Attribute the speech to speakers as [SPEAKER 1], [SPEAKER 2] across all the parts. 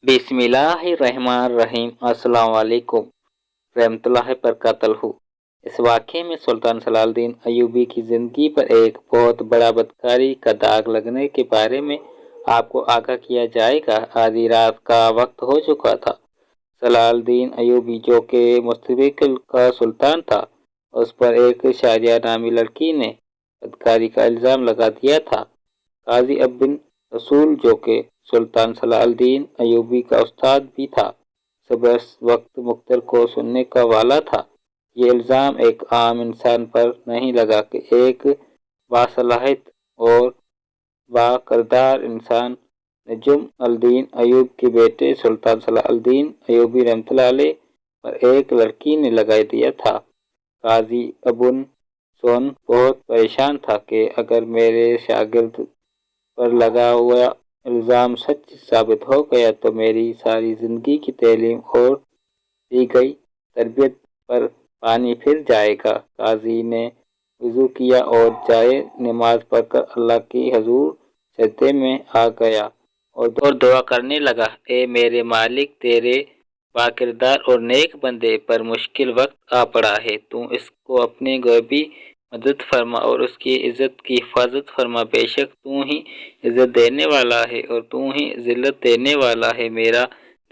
[SPEAKER 1] बिस्मिल्लाहिर्रहमानिर्रहीम। अस्सलाम वालेकुम रहमतुल्लाहि वबरकातुहू। इस वाक़ये में सुल्तान सलाहुद्दीन अय्यूबी की ज़िंदगी पर एक बहुत बड़ा बदकारी का दाग लगने के बारे में आपको आगाह किया जाएगा। आधी रात का वक्त हो चुका था। सलाहुद्दीन अय्यूबी जो कि मुस्तकिल का सुल्तान था, उस पर एक शारिया नामी लड़की ने बदकारी का इल्ज़ाम लगा दिया था। काजी बिन रसूल जो कि सुल्तान सलाहुद्दीन अय्यूबी का उस्ताद भी था, सब इस वक्त मुख्तर को सुनने का वाला था। ये इल्ज़ाम एक आम इंसान पर नहीं लगा कि एक बासलाहियत और बाकिरदार इंसान नजुम अल-दीन अय्यूब के बेटे सुल्तान सलाहुद्दीन अय्यूबी रहमतुल्लाह अलैह पर एक लड़की ने लगा दिया था। काजी अबुन सोन बहुत परेशान था कि अगर मेरे शागिर्द पर लगा हुआ इल्ज़ाम सच साबित हो गया तो मेरी सारी ज़िंदगी की तालीम और दी गई तरबियत पर पानी फिर जाएगा। काजी ने वज़ू किया और जाए नमाज पढ़कर अल्लाह की हजूर सजदे में आ गया और दुआ करने लगा, ए मेरे मालिक, तेरे बाकिरदार और नेक बंदे पर मुश्किल वक्त आ पड़ा है। तू इसको अपने गैबी मदद फरमा और उसकी इज्जत की हिफाजत फरमा। बेशक तू ही इज्जत देने वाला है और तू ही जिल्लत देने वाला है। मेरा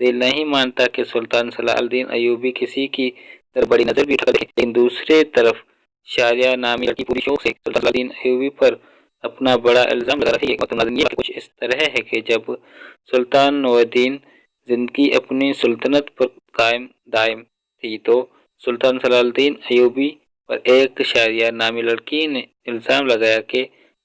[SPEAKER 1] दिल नहीं मानता कि सुल्तान सलाहुद्दीन अय्यूबी किसी की तरफ बड़ी नजर भी उठा दे। लेकिन दूसरे तरफ शारिया नामी लड़की पूरी शौक से सुल्तान सलाहुद्दीन अय्यूबी पर अपना बड़ा इल्ज़ाम लगा रही है। कुछ इस तरह है कि जब सुल्तान नूरुद्दीन जिंदगी अपनी सुल्तनत पर कायम दायम थी तो सुल्तान सलाहुद्दीन अय्यूबी पर एक शारिया नामी लड़की ने इल्ज़ाम लगाया कि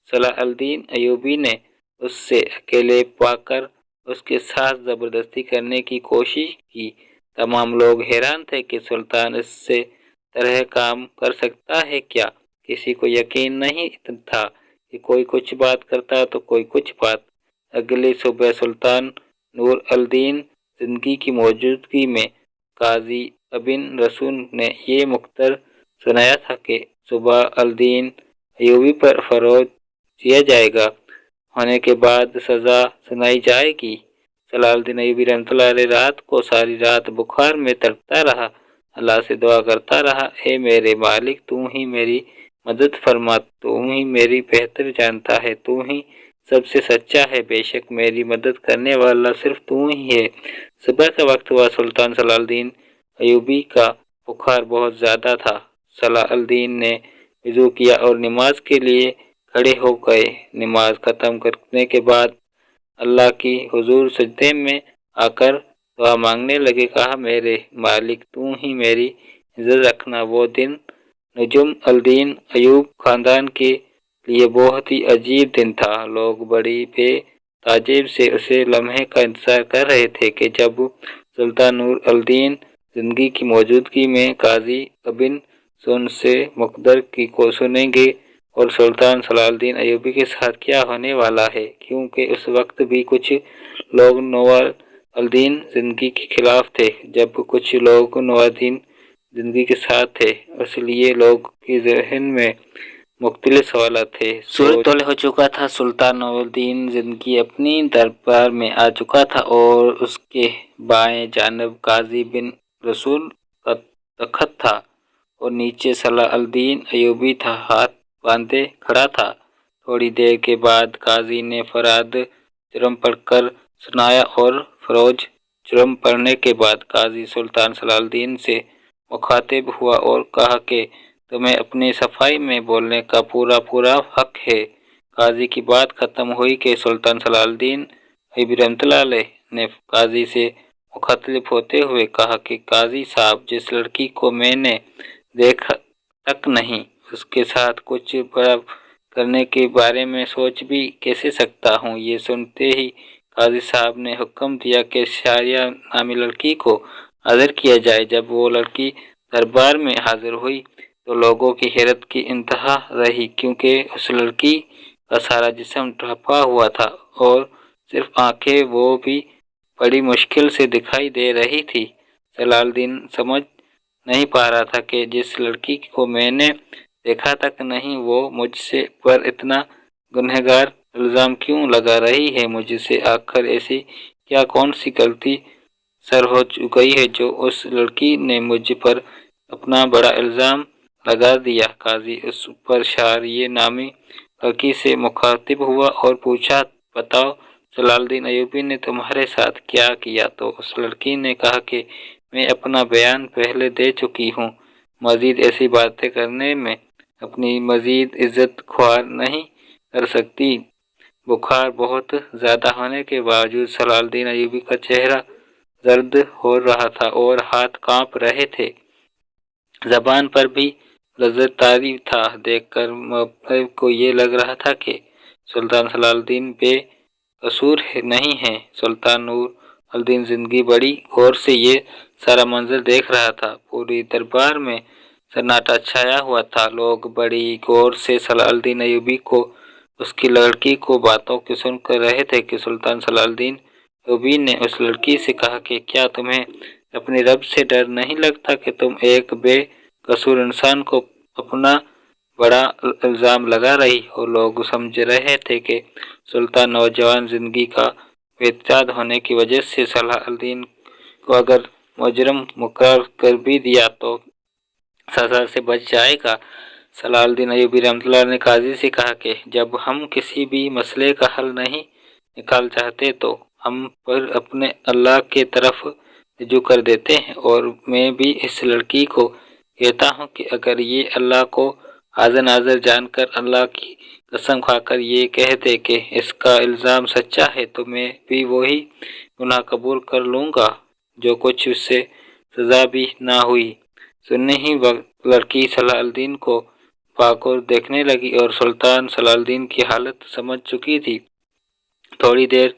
[SPEAKER 1] सलाहुद्दीन अय्यूबी ने उससे अकेले पाकर उसके साथ ज़बरदस्ती करने की कोशिश की। तमाम लोग हैरान थे कि सुल्तान इससे तरह काम कर सकता है क्या। किसी को यकीन नहीं था कि कोई कुछ बात करता तो कोई कुछ बात। अगली सुबह सुल्तान नूर अल-दीन जिंदगी की मौजूदगी में काजी बिन रसूल ने ये मुख्तर सुनाया था कि सुबह अल-दीन अय्यूबी पर फरोज किया जाएगा, होने के बाद सजा सुनाई जाएगी। सलाहुद्दीन अय्यूबी रहमतुल्लाह अलैह रात को सारी रात बुखार में तड़पता रहा, अल्लाह से दुआ करता रहा, ए मेरे मालिक, तू ही मेरी मदद फरमा, तू ही मेरी बेहतर जानता है, तू ही सबसे सच्चा है। बेशक मेरी मदद करने वाला सिर्फ तू ही है। सुबह का वक्त हुआ। सुल्तान सलाहुद्दीन अय्यूबी का बुखार बहुत ज्यादा था। सलाहुद्दीन ने वज़ू किया और नमाज के लिए खड़े हो गए। नमाज खत्म करने के बाद अल्लाह की हुजूर सजदे में आकर दुआ मांगने लगे। कहा, मेरे मालिक, तू ही मेरी इज्जत रखना। वो दिन नजुम अल-दीन अय्यूब खानदान के लिए बहुत ही अजीब दिन था। लोग बड़ी बेताजीब से उसे लम्हे का इंतजार कर रहे थे कि जब सुल्तान नूर अल-दीन जिंदगी की मौजूदगी में काजी बिन सुन से मुकद्दर की को सुनेंगे और सुल्तान सलाहुद्दीन अय्यूबी के साथ क्या होने वाला है, क्योंकि उस वक्त भी कुछ लोग नूर अल-दीन जिंदगी के खिलाफ थे, जब कुछ लोग नूर अल-दीन जिंदगी के साथ थे। इसलिए लोग के जहन में मुख्तलिफ सवाल थे। सूरज तौल हो चुका था। सुल्तान नूरुद्दीन जिंदगी अपनी दरबार में आ चुका था और उसके बाएं जानब काजी बिन रसूल का तख्त था और नीचे सलाहुद्दीन अय्यूबी था, हाथ बांधे खड़ा था। थोड़ी देर के बाद काजी ने फराद जुर्म पढ़कर सुनाया और फरोज जुर्म पढ़ने के बाद काजी सुल्तान सलाहुद्दीन से मुखातिब हुआ और कहा कि तुम्हें अपनी सफाई में बोलने का पूरा हक है। काजी की बात खत्म हुई कि सुल्तान सलाहुद्दीन अय्यूबी रहमतुल्लाह अलैह ने काजी से मुखातिब होते हुए कहा कि काजी साहब, जिस लड़की को मैंने देखा तक नहीं, उसके साथ कुछ बड़ा करने के बारे में सोच भी कैसे सकता हूँ। ये सुनते ही काजी साहब ने हुक्म दिया कि शारिया नामी लड़की को हाजिर किया जाए। जब वो लड़की दरबार में हाजिर हुई तो लोगों की हैरत की इंतहा रही, क्योंकि उस लड़की का सारा जिस्म ढका हुआ था और सिर्फ आंखें वो भी बड़ी मुश्किल से दिखाई दे रही थी। सलाहुद्दीन समझ नहीं पा रहा था कि जिस लड़की को मैंने देखा तक नहीं, वो मुझसे पर इतना गुनहगार इल्ज़ाम क्यों लगा रही है। मुझसे आखिर ऐसी क्या कौन सी गलती सर हो गई है जो उस लड़की ने मुझ पर अपना बड़ा इल्ज़ाम लगा दिया। काजी उस पर शारिये नामी लड़की से मुखातिब हुआ और पूछा, बताओ जलालुद्दीन अय्यूबी ने तुम्हारे साथ क्या किया? तो उस लड़की ने कहा कि मैं अपना बयान पहले दे चुकी हूँ, मजीद ऐसी बातें करने में अपनी मजीद इज्जत ख्वार नहीं कर सकती। बुखार बहुत ज़्यादा होने के बावजूद जलालुद्दीन अय्यूबी का चेहरा जर्द हो रहा था और हाथ कांप रहे थे। जबान पर भी लज्जत तारी था। देखकर मुअत्तब को ये लग रहा था कि सुल्तान जलालुद्दीन बेकसूर नहीं है। सुल्तान नूर अल-दीन ज़िंदगी बड़ी गौर से ये सारा मंजर देख रहा था। पूरी दरबार में सन्नाटा छाया हुआ था। लोग बड़ी गौर से जलालुद्दीन अय्यूबी को, उसकी लड़की को बातों की सुन कर रहे थे कि सुल्तान जलालुद्दीन अय्यूबी ने उस लड़की से कहा कि क्या तुम्हें अपने रब से डर नहीं लगता कि तुम एक बेकसूर इंसान को अपना बड़ा इल्ज़ाम लगा रही हो? लोग समझ रहे थे कि सुल्तान नौजवान ज़िंदगी का बेइत्तेसाद होने की वजह से जलालुद्दीन को अगर मुजरिम मुकर्रर कर भी दिया तो सज़ा से बच जाएगा। जलालुद्दीन अय्यूबी रहमतुल्लाह ने काजी से कहा कि जब हम किसी भी मसले का हल नहीं निकाल चाहते तो हम पर अपने अल्लाह के तरफ रुजू कर देते हैं। और मैं भी इस लड़की को कहता हूँ कि अगर ये अल्लाह को हाज़िर नाज़िर जानकर अल्लाह की कसम खाकर ये कह दे कि इसका इल्ज़ाम सच्चा है तो मैं भी वही गुनाह कबूल कर लूँगा जो कुछ उससे सज़ा भी ना हुई। सुनने ही वक्त लड़की जलालुद्दीन को बागौर देखने लगी और सुल्तान जलालुद्दीन की हालत समझ चुकी थी। थोड़ी देर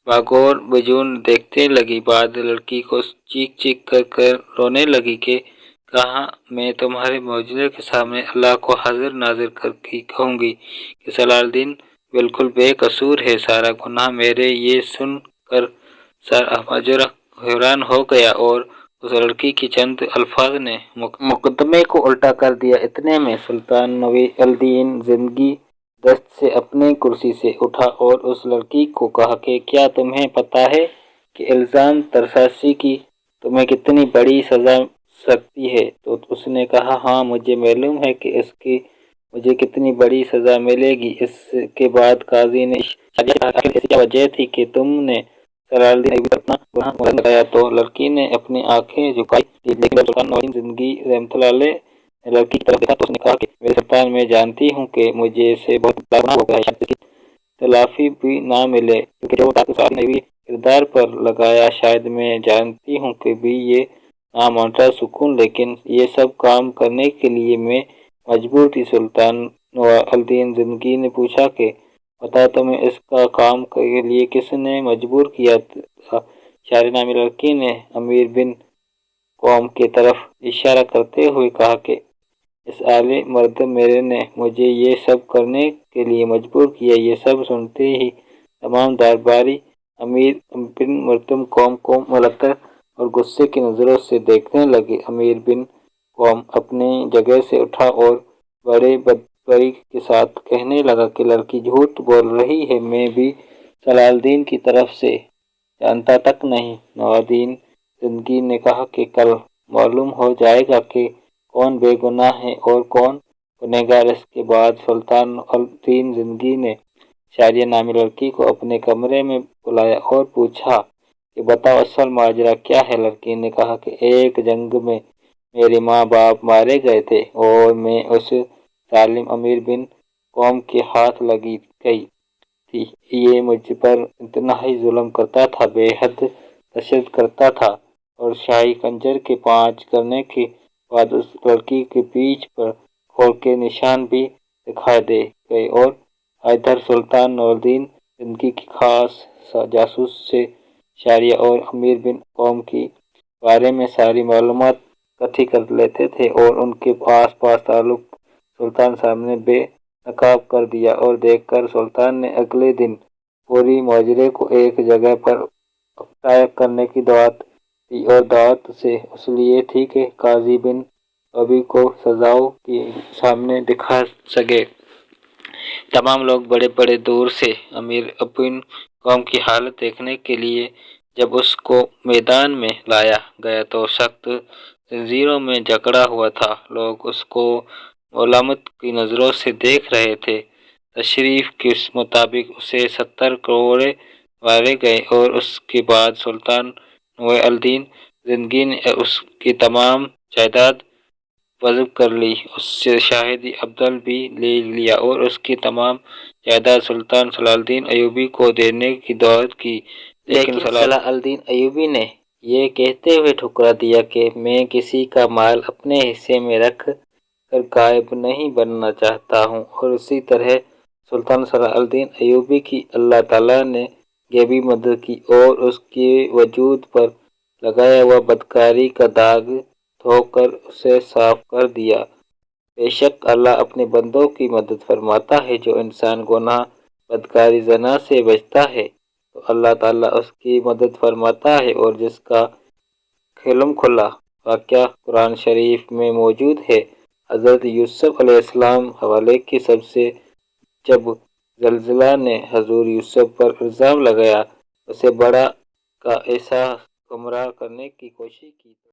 [SPEAKER 1] बागौर बजून देखते लगी, बाद लड़की को चीख चीख कर रोने लगी कि कहा मैं तुम्हारे मौजूदे के सामने अल्लाह को हाजिर नाजिर करके कहूँगी कि जलालुद्दीन बिल्कुल बेकसूर है। सारा गुनाह मेरे। ये सुन कर सर अहमद हैरान हो गया और उस लड़की की चंद अल्फाज ने मुकदमे को उल्टा कर दिया। इतने में सुल्तान नूर अल-दीन ज़िंदगी दस्त से अपनी कुर्सी से उठा और उस लड़की को कहा कि क्या तुम्हें पता है कि इल्ज़ाम तरसाशी की तुम्हें कितनी बड़ी सज़ा सकती है? तो उसने कहा, हाँ मुझे मालूम है कि इसकी मुझे कितनी बड़ी सज़ा मिलेगी। इसके बाद काजी ने ऐसी क्या वजह थी कि तुमने जलालुद्दीन अय्यूबी पर अपना गुनाह मुहर लगाया? तो लड़की ने अपनी आंखें झुकाई थी, लेकिन जब सुल्तान नूर ज़िंदगी रहमतुल्लाह अलैह ने लड़की की तरफ देखा तो उसने कहा कि मेरे सुल्तान, मैं जानती हूँ कि मुझे से बहुत बड़ा गुनाह हो गया है, शायद इसकी तलाफी भी ना मिले, क्योंकि जो ताक़त जलालुद्दीन अय्यूबी किरदार पर लगाया शायद मैं जानती हूँ कि भी ये नामुमकिन सुकून, लेकिन ये सब काम करने के लिए मैं मजबूर थी। सुल्तान नूर अल-दीन ज़िंदगी ने पूछा कि बता तुम्हें इसका काम के लिए किसने मजबूर किया था? शायर नामी लड़की ने अमीर बिन कौम की तरफ इशारा करते हुए कहा कि इस आले मर्द मेरे ने मुझे ये सब करने के लिए मजबूर किया। ये सब सुनते ही तमाम दरबारी अमीर बिन मर्दम कौम को मुअत्तर और गुस्से की नज़रों से देखने लगे। अमीर बिन कौम अपनी जगह से उठा और बड़े बदबरी के साथ कहने लगा कि लड़की झूठ बोल रही है, मैं भी जलालुद्दीन की तरफ से जानता तक नहीं। नूरुद्दीन ज़िंदगी ने कहा कि कल मालूम हो जाएगा कि कौन बेगुनाह है और कौन गुनहगार। इसके बाद सुल्तान अल-दीन ज़िंदगी ने शारिया नामी लड़की को अपने कमरे में बुलाया और पूछा कि बताओ असल माजरा क्या है? लड़की ने कहा कि एक जंग में मेरे माँ बाप मारे गए थे और मैं उस जालिम अमीर बिन कौम के हाथ लगी गई थी। ये मुझ पर इंतहाई जुल्म करता था, बेहद तशद्दुद करता था और शाही खंजर के 5 करने के बाद उस लड़की के पीठ पर खोल के निशान भी दिखा दे गए। और इधर सुल्तान नूरुद्दीन ज़िंदगी की खास जासूस से शारिया और अमीर बिन कौम के बारे में सारी मालूमात इकट्ठी कर लेते थे और उनके आस पास ताल्लुक सुल्तान सामने बेनकाब कर दिया। और देखकर सुल्तान ने अगले दिन पूरी माजरे को एक जगह पर इकट्ठा करने की दावत दी। और दावत से इसलिए थी कि काजी बिन अबी को सजाओं के सामने दिखा सके। تمام لوگ بڑے بڑے دور سے امیر اپن قوم کی حالت دیکھنے کے لیے جب اس کو میدان میں لایا گیا تو سخت زنجیروں میں جکڑا ہوا تھا۔ لوگ اس کو ملامت کی نظروں سے دیکھ رہے تھے۔ تشریف کے مطابق اسے 70 کوڑے مارے گئے اور اس کے بعد سلطان نور الدین زنگی نے اس کی تمام جائیداد ضبط کر لی، اس سے شاہی افضل بھی لے لیا اور اس کی تمام جائیداد سلطان صلاح الدین ایوبی کو دینے کی دعوت کی، لیکن صلاح الدین ایوبی نے یہ کہتے ہوئے ٹھکرا دیا کہ میں کسی کا مال اپنے حصے میں رکھ کر غائب نہیں بننا چاہتا ہوں، اور اسی طرح سلطان صلاح الدین ایوبی کی اللہ تعالیٰ نے غیبی مدد کی اور اس کے وجود پر لگایا ہوا بدکاری کا داغ دھو کر اسے صاف کر دیا۔ بے شک اللہ اپنے بندوں کی مدد فرماتا ہے، جو انسان گناہ بدکاری زنا سے بچتا ہے تو اللہ تعالیٰ اس کی مدد فرماتا ہے، اور جس کا کھلم کھلا واقعہ قرآن شریف میں موجود ہے، حضرت یوسف علیہ السلام حوالے کی سب سے جب زلزلہ نے حضور یوسف پر الزام لگایا، اسے بڑھا کا ایسا گمراہ کرنے کی کوشش کی۔